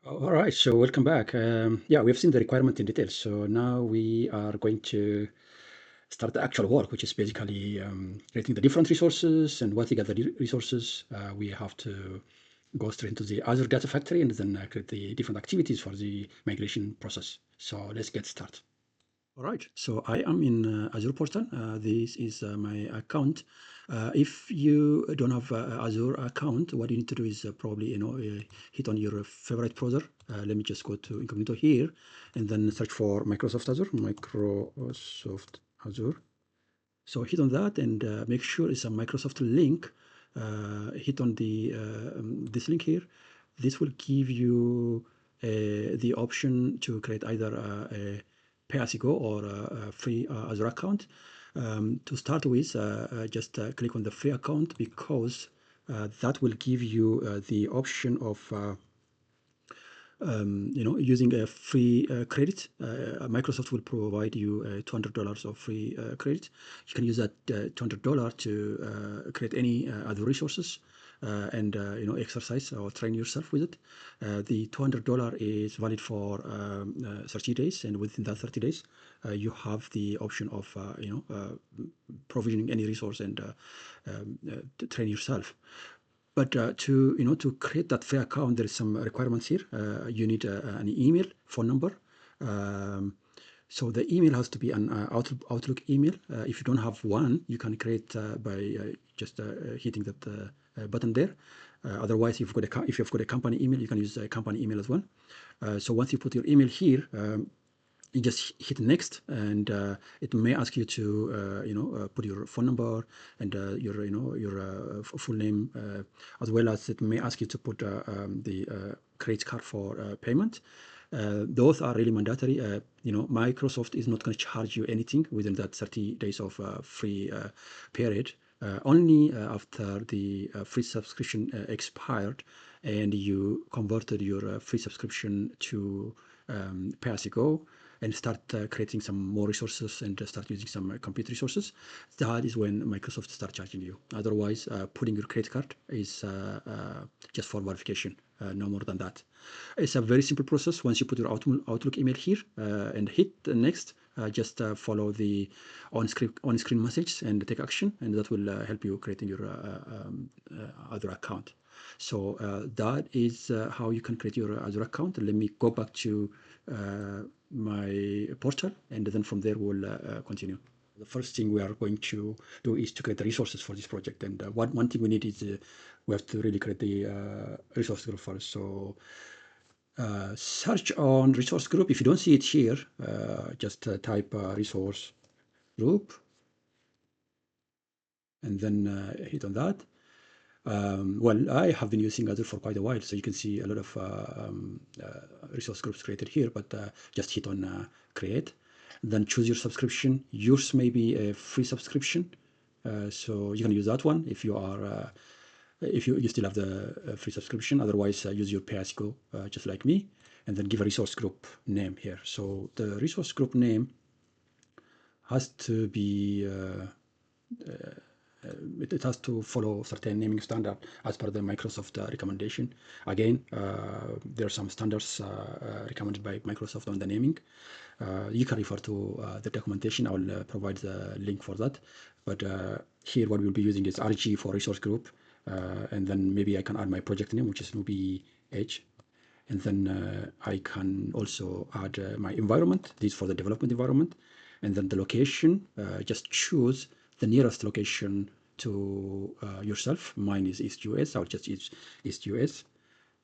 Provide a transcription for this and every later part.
All right, so welcome back. Yeah, we've seen the requirement in detail. So now we are going to start the actual work, which is basically creating the different resources and once you get the resources, we have to go straight into the Azure Data Factory and then create the different activities for the migration process. So let's get started. All right, so I am in Azure portal. This is my account. If you don't have Azure account, what you need to do is probably hit on your favorite browser. Let me just go to Incremental here and then search for Microsoft Azure. So hit on that and make sure it's a Microsoft link. Hit on the this link here. This will give you the option to create either a pay-as-you-go or a free Azure account. To start with, just click on the free account because that will give you the option of using a free credit. Microsoft will provide you $200 of free credit. You can use that $200 to create any other resources and exercise or train yourself with it. The $200 is valid for 30 days, and within that 30 days, you have the option of provisioning any resource and to train yourself. But to create that free account, there is some requirements here. You need an email, phone number. So the email has to be an Outlook email. If you don't have one, you can create by just hitting that button there. Otherwise, if you've got a company email, you can use a company email as well. So once you put your email here, you just hit next, and it may ask you to put your phone number and your full name, as well as it may ask you to put the credit card for payment. Those are really mandatory. Microsoft is not going to charge you anything within that 30 days of free period. Only after the free subscription expired and you converted your free subscription to pay-as-you-go and start creating some more resources and start using some compute resources, that is when Microsoft start charging you. Otherwise, putting your credit card is just for verification, no more than that. It's a very simple process. Once you put your Outlook email here and hit next, just follow the on-screen message and take action, and that will help you creating your other account. So that is how you can create your Azure account. Let me go back to my portal, and then from there we'll continue. The first thing we are going to do is to create the resources for this project. And one thing we need is we have to really create the resource group first. So search on resource group. If you don't see it here, just type resource group and then hit on that. Well, I have been using Azure for quite a while, so you can see a lot of resource groups created here, but just hit on create, then choose your subscription. Yours may be a free subscription, so you can use that one if you are if you still have the free subscription. Otherwise, use your pay-as-you-go, just like me, and then give a resource group name here. So the resource group name has to be it has to follow certain naming standard as per the Microsoft recommendation. Again, there are some standards recommended by Microsoft on the naming. You can refer to the documentation. I will provide the link for that. But here what we'll be using is RG for resource group. And then maybe I can add my project name, which is NubiEdge. And then I can also add my environment. This is for the development environment. And then the location, just choose the nearest location to yourself. Mine is East US. I'll just use East US.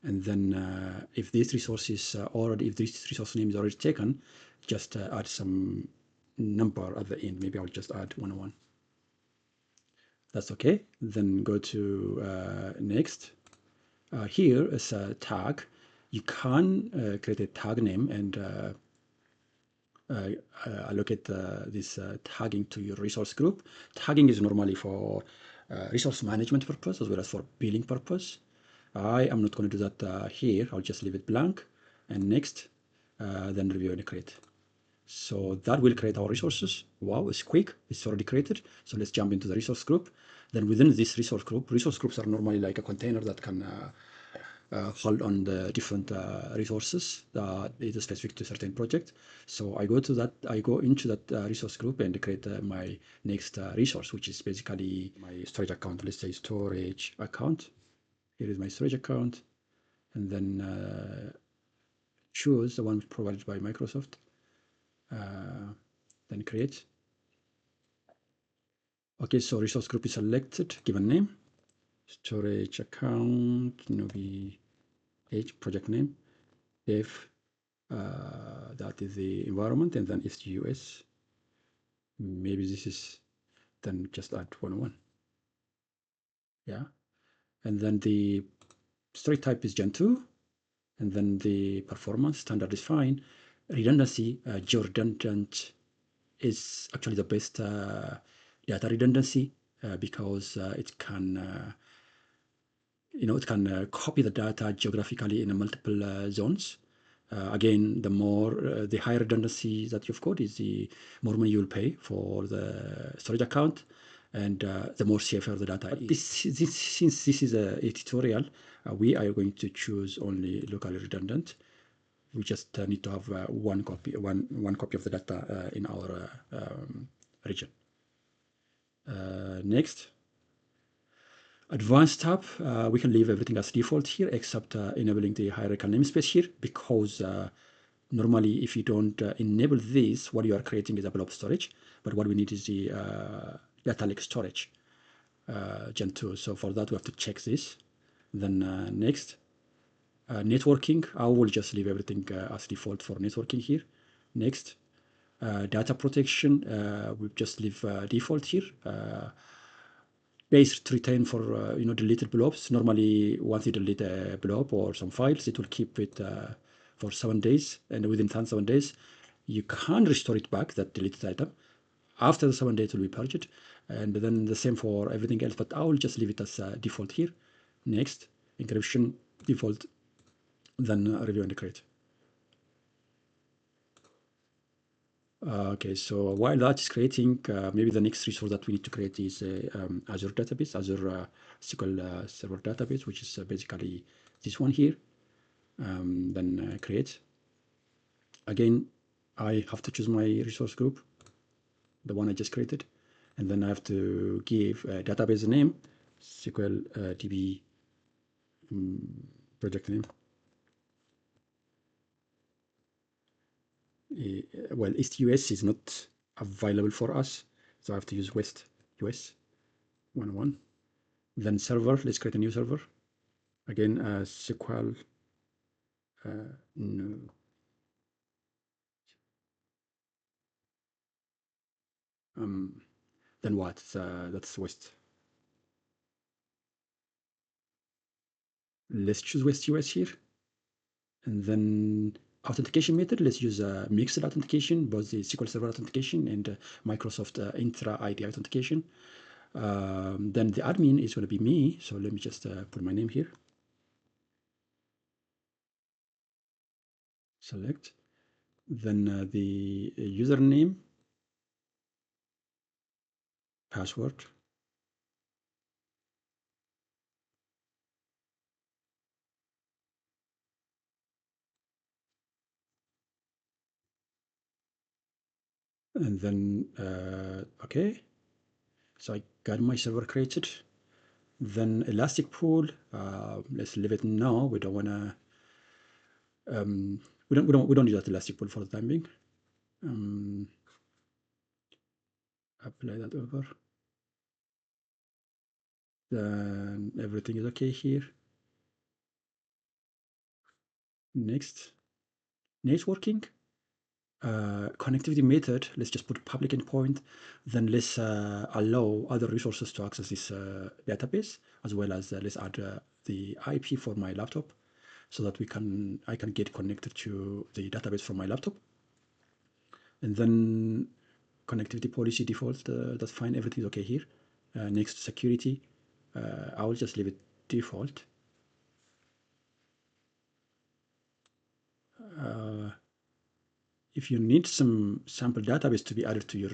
And then if this resource is if this resource name is already taken, just add some number at the end. Maybe I'll just add 101. That's okay. Then go to next. Here is a tag. You can create a tag name and allocate this tagging to your resource group. Tagging is normally for resource management purpose as well as for billing purpose. I am not going to do that here. I'll just leave it blank and next, then review and create. So that will create our resources. Wow, it's quick. It's already created. So let's jump into the resource group. Then within this resource groups are normally like a container that can hold on the different resources that is specific to certain project. So I go into that resource group and create my next resource, which is basically my storage account. Let's say storage account. Here is my storage account, and then choose the one provided by Microsoft. Then create. Okay, so resource group is selected, given name, storage account, NubiEdge project name, if that is the environment, and then it's US. Maybe this is, then just add 101. Yeah, and then the storage type is Gen 2, and then the performance standard is fine. Redundancy, geo-redundant is actually the best data redundancy because it can it can copy the data geographically in multiple zones. Again, the higher redundancy that you've got is the more money you'll pay for the storage account, and the more safer the data is. Since this is a tutorial, we are going to choose only locally redundant. We just need to have one copy of the data in our region. Next. Advanced tab, we can leave everything as default here, except enabling the hierarchical namespace here, because normally if you don't enable this, what you are creating is a blob storage, but what we need is the data lake storage Gen 2. So for that, we have to check this. Then next, networking, I will just leave everything as default for networking here. Next, data protection, we just leave default here. Base retain for deleted blobs. Normally, once you delete a blob or some files, it will keep it for 7 days, and within 7 days, you can restore it back, that deleted item. After the 7 days, it will be purged, and then the same for everything else. But I will just leave it as default here. Next, encryption default, then review and create. Okay, so while that is creating, maybe the next resource that we need to create is Azure Database, Azure SQL Server Database, which is basically this one here. Then create. Again, I have to choose my resource group, the one I just created, and then I have to give a database name, SQL DB project name. Well, East US is not available for us, so I have to use West US 101. Then server, let's create a new server. Again, SQL, no. Then what? That's West. Let's choose West US here. And then authentication method, let's use mixed authentication, both the SQL Server authentication and Microsoft Intra ID authentication. Then the admin is going to be me, so let me just put my name here. Select. Then the username, password. And then, okay. So I got my server created. Then elastic pool, let's leave it now. We don't want to. We don't need that elastic pool for the time being. Apply that over. Then everything is okay here. Next, networking. Connectivity method, let's just put public endpoint. Then let's allow other resources to access this database, as well as let's add the IP for my laptop, so that I can get connected to the database from my laptop. And then connectivity policy default, that's fine, everything's okay here. Next, security, I will just leave it default. If you need some sample database to be added to your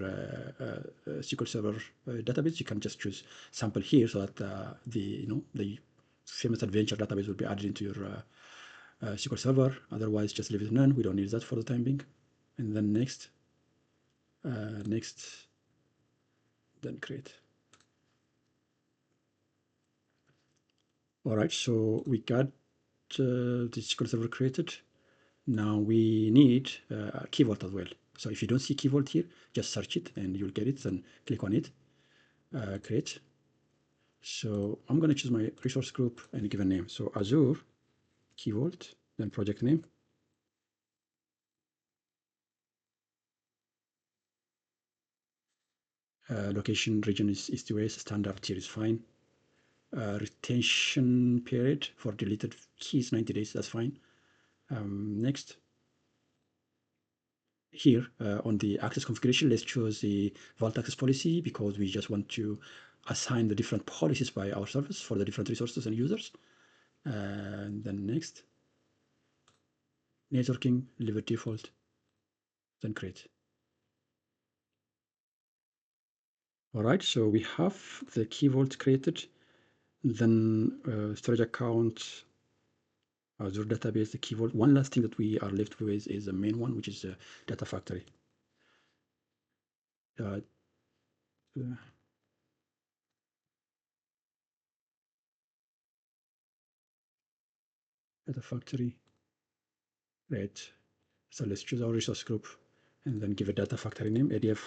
SQL Server database, you can just choose sample here, so that the famous adventure database will be added into your SQL Server. Otherwise, just leave it none. We don't need that for the time being. And then next, then create. All right, so we got the SQL Server created. Now we need Key Vault as well. So if you don't see Key Vault here, just search it and you'll get it. Then click on it, create. So I'm going to choose my resource group and give a name. So Azure Key Vault, then project name. Location region is east to west, standard tier is fine. Retention period for deleted keys 90 days, that's fine. Next, here on the access configuration, let's choose the vault access policy because we just want to assign the different policies by our service for the different resources and users. And then next, networking, leave it default, then create. All right, so we have the key vault created, then storage account, Azure Database, the key vault. One last thing that we are left with is the main one, which is the Data Factory. Uh, Data Factory, right. So let's choose our resource group and then give a Data Factory name, ADF.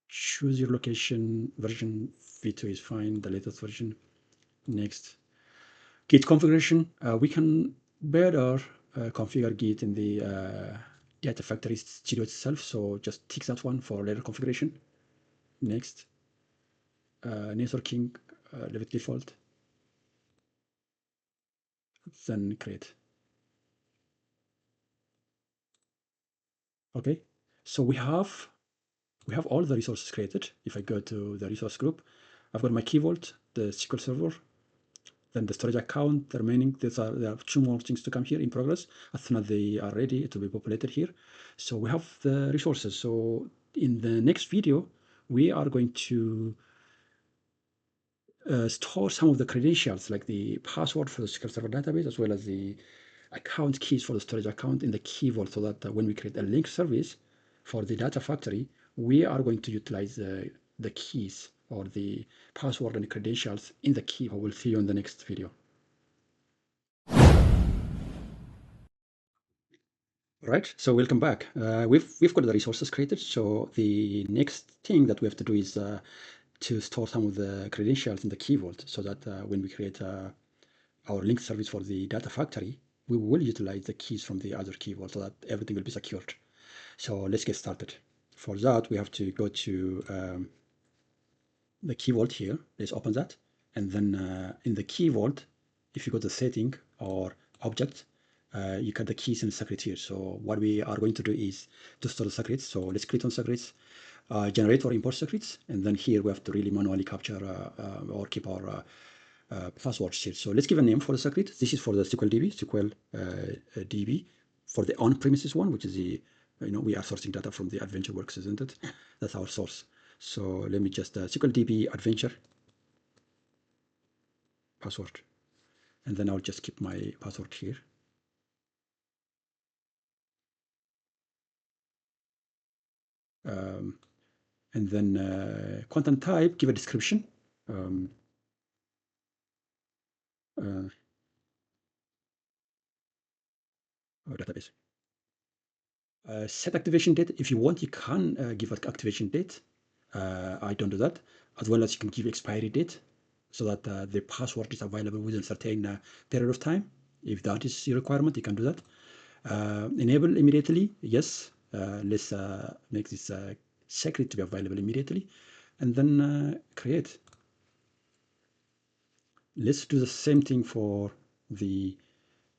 Choose your location, version v2 is fine, the latest version. Next, Git configuration. We can better configure Git in the Data Factory studio itself, so just tick that one for later configuration. Next, networking, leave it default, then create. Okay, so we have all the resources created. If I go to the resource group, I've got my Key Vault, the SQL Server, then the storage account, the remaining, there are two more things to come here in progress. As soon as they are ready, it will be populated here. So we have the resources. So in the next video, we are going to store some of the credentials, like the password for the SQL Server database, as well as the account keys for the storage account in the Key Vault, so that when we create a link service for the Data Factory, we are going to utilize the keys or the password and credentials in the key. I will see you in the next video. Right, so welcome back. We've got the resources created. So the next thing that we have to do is to store some of the credentials in the Key Vault, so that when we create our link service for the Data Factory, we will utilize the keys from the Azure Key Vault so that everything will be secured. So let's get started. For that, we have to go to the Key Vault here. Let's open that. And then in the Key Vault, if you go to setting or object, you got the keys and secrets here. So what we are going to do is to store the secrets. So let's click on secrets, generate or import secrets. And then here we have to really manually capture or keep our passwords here. So let's give a name for the secret. This is for the SQL DB for the on-premises one, which is the, we are sourcing data from the AdventureWorks, isn't it? That's our source. So let me just SQL DB Adventure password, and then I'll just keep my password here. And then content type, give a description. Database. Set activation date. If you want, you can give an activation date. I don't do that. As well as you can give expiry date so that the password is available within a certain period of time. If that is your requirement, you can do that. Enable immediately. Yes. Let's make this secret to be available immediately. And then create. Let's do the same thing for the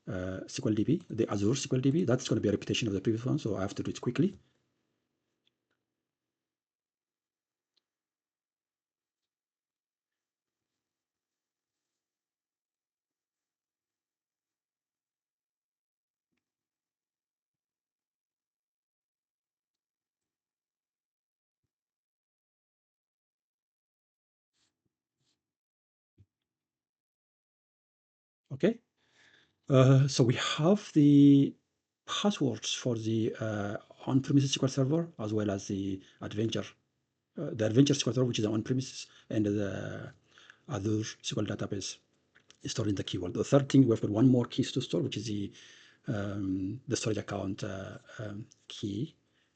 SQL DB, the Azure SQL DB. That's going to be a repetition of the previous one, so I have to do it quickly. Okay, so we have the passwords for the on-premises SQL Server as well as the Adventure SQL Server, which is on-premises, and the Azure SQL Database stored in the key vault. The third thing, we've got one more keys to store, which is the storage account key.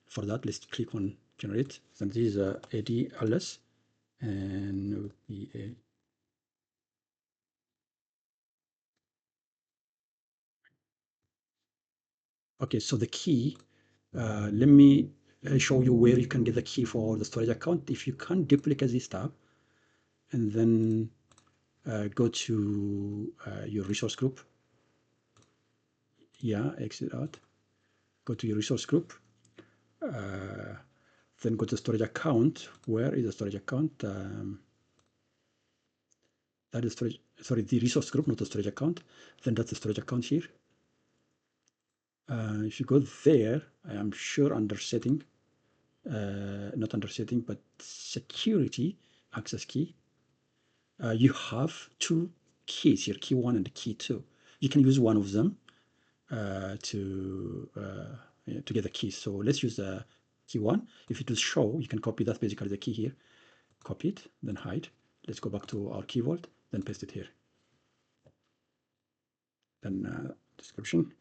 For that, let's click on generate. So this is ADLS and okay, so the key, let me show you where you can get the key for the storage account. If you can duplicate this tab and then go to your resource group. Yeah, exit out. Go to your resource group. Then go to storage account. Where is the storage account? That is storage, sorry, the resource group, not the storage account. Then that's the storage account here. If you go there, I am sure under setting, not under setting, but security access key, you have two keys here, key 1 and key 2. You can use one of them to get the keys. So let's use the key 1. If it will show, you can copy that, basically the key here. Copy it, then hide. Let's go back to our key vault, then paste it here. Then description.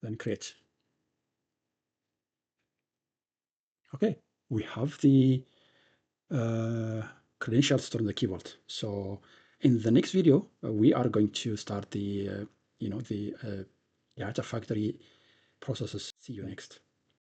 Then create. Okay, we have the credentials stored in the key vault. So in the next video, we are going to start the, the Data Factory processes. See you next.